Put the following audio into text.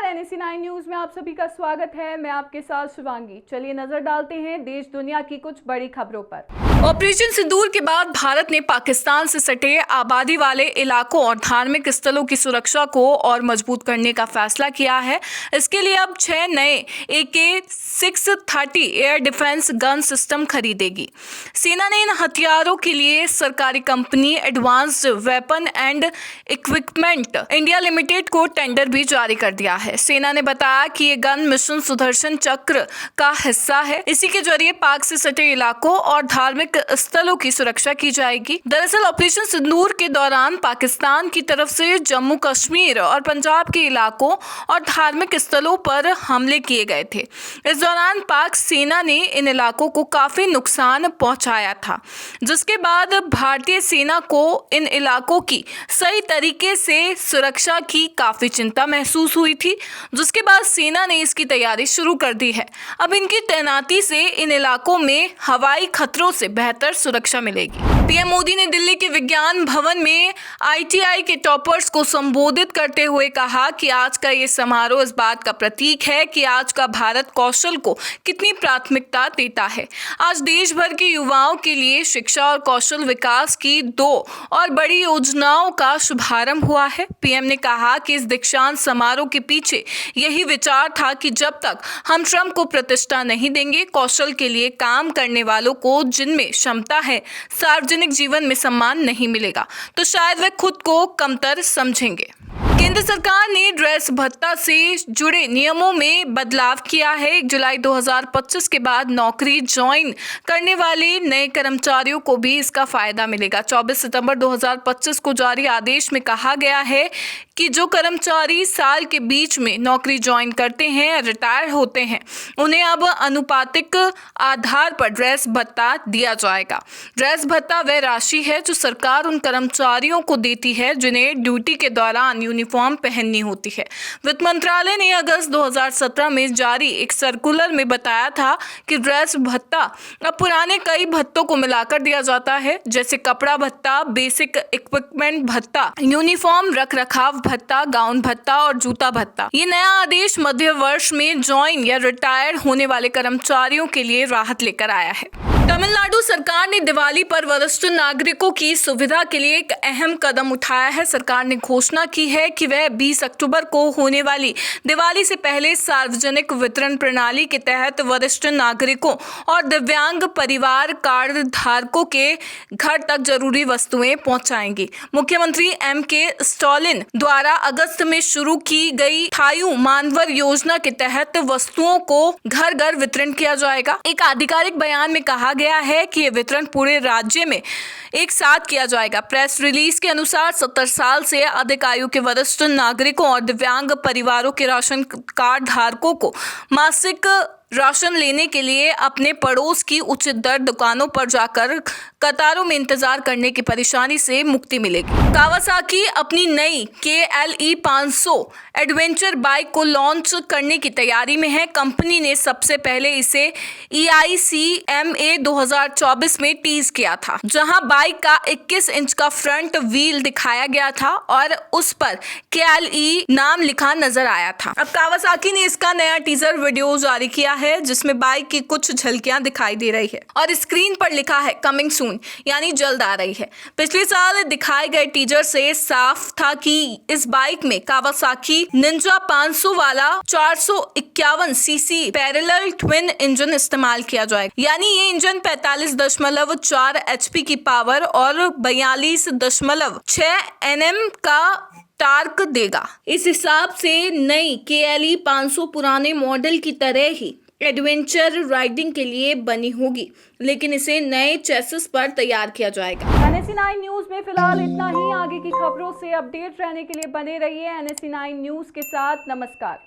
NSE9 news में आप सभी का स्वागत है। मैं आपके साथ शिवांगी। चलिए नजर डालते हैं देश दुनिया की कुछ बड़ी खबरों पर। ऑपरेशन सिंदूर के बाद भारत ने पाकिस्तान से सटे आबादी वाले इलाकों और धार्मिक स्थलों की सुरक्षा को और मजबूत करने का फैसला किया है। इसके लिए अब 6 नए AK-630 air defence gun system खरीदेगी। सेना ने इन हथियारों के लिए सरकारी company advanced weapon and equipment India limited को टेंडर भी जारी कर दिया है। सेना ने बताया कि ये गन मिशन सुदर्शन चक्र का हिस्सा है। इसी के जरिए पाक से सटे इलाकों और धार्मिक स्थलों की सुरक्षा की जाएगी। दरअसल ऑपरेशन सिंदूर के दौरान पाकिस्तान की तरफ से जम्मू कश्मीर और पंजाब के इलाकों और धार्मिक स्थलों पर हमले किए गए थे। इस दौरान पाक सेना ने इन इलाकों को काफी नुकसान पहुंचाया था, जिसके बाद भारतीय सेना को इन इलाकों की सही तरीके से सुरक्षा की काफी चिंता महसूस हुई थी, जिसके बाद सेना ने इसकी तैयारी शुरू कर दी है। अब इनकी तैनाती से इन इलाकों में हवाई खतरों से बेहतर सुरक्षा मिलेगी। पीएम मोदी ने दिल्ली के विज्ञान भवन में ITI के टॉपर्स को संबोधित करते हुए कहा कि आज का ये समारोह इस बात का प्रतीक है कि आज का भारत कौशल को कितनी प्राथमिकता देता है। आज देश भर के युवाओं के लिए शिक्षा और कौशल विकास की 2 और बड़ी योजनाओं का शुभारंभ हुआ है। पीएम ने कहा कि इस दीक्षांत समारोह के पीछे यही विचार था कि जब तक हम श्रम को प्रतिष्ठा नहीं देंगे, कौशल के लिए काम करने वालों को जिनमें क्षमता है, सार्वजनिक जीवन में सम्मान नहीं मिलेगा, तो शायद वे खुद को कमतर समझेंगे। केंद्र सरकार ने ड्रेस भत्ता से जुड़े नियमों में बदलाव किया है। 1 जुलाई 2025 के बाद नौकरी ज्वाइन करने वाले नए कर्मचारियों को भी इसका फायदा मिलेगा। 24 सितंबर 2025 को जारी आदेश में कहा गया है कि जो कर्मचारी साल के बीच में नौकरी ज्वाइन करते हैं या रिटायर होते हैं, उन्हें अब अनुपातिक आधार पर ड्रेस भत्ता दिया जाएगा। ड्रेस भत्ता वह राशि है जो सरकार उन कर्मचारियों को देती है जिन्हें ड्यूटी के दौरान यूनिफॉर्म पहननी होती है। वित्त मंत्रालय ने अगस्त 2017 में जारी एक सर्कुलर में बताया था कि ड्रेस भत्ता अब पुराने कई भत्तों को मिलाकर दिया जाता है, जैसे कपड़ा भत्ता, बेसिक इक्विपमेंट भत्ता, यूनिफॉर्म रखरखाव भत्ता, गाउन भत्ता और जूता भत्ता। ये नया आदेश मध्य वर्ष में ज्वाइन या रिटायर होने वाले कर्मचारियों के लिए राहत लेकर आया है। तमिलनाडु सरकार ने दिवाली पर वरिष्ठ नागरिकों की सुविधा के लिए एक अहम कदम उठाया है। सरकार ने घोषणा की है कि वह 20 अक्टूबर को होने वाली दिवाली से पहले सार्वजनिक वितरण प्रणाली के तहत वरिष्ठ नागरिकों और दिव्यांग परिवार कार्ड धारकों के घर तक जरूरी वस्तुएं पहुंचाएंगी। मुख्यमंत्री MK स्टालिन द्वारा अगस्त में शुरू की गई थायू मानवर योजना के तहत वस्तुओं को घर घर वितरण किया जाएगा। एक आधिकारिक बयान में कहा गया है कि यह वितरण पूरे राज्य में एक साथ किया जाएगा। प्रेस रिलीज के अनुसार 70 साल से अधिक आयु के वरिष्ठ नागरिकों और दिव्यांग परिवारों के राशन कार्ड धारकों को मासिक राशन लेने के लिए अपने पड़ोस की उचित दर दुकानों पर जाकर कतारों में इंतजार करने की परेशानी से मुक्ति मिलेगी। कावासाकी अपनी नई KLE 500 एडवेंचर बाइक को लॉन्च करने की तैयारी में है। कंपनी ने सबसे पहले इसे EICMA 2024 में टीज किया था, जहां बाइक का 21 इंच का फ्रंट व्हील दिखाया गया था और उस पर KLE नाम लिखा नजर आया था। अब कावासाकी ने इसका नया टीजर वीडियो जारी किया है, जिसमें बाइक की कुछ झलकियां दिखाई दे रही है और स्क्रीन पर लिखा है कमिंग सून, यानी जल्द आ रही है। पिछले साल दिखाए गए टीजर से साफ था कि इस बाइक में कावासाकी निंजा 500 वाला 451 सीसी पैरेलल ट्विन इंजन इस्तेमाल किया जाएगा, यानी ये इंजन 45.4 HP की पावर और 42.6 Nm का टार्क देगा। इस हिसाब से नई KLE 500 पुराने मॉडल की तरह ही एडवेंचर राइडिंग के लिए बनी होगी, लेकिन इसे नए चेसिस पर तैयार किया जाएगा। NSE9 न्यूज में फिलहाल इतना ही। आगे की खबरों से अपडेट रहने के लिए बने रहिए NSE9 न्यूज के साथ। नमस्कार।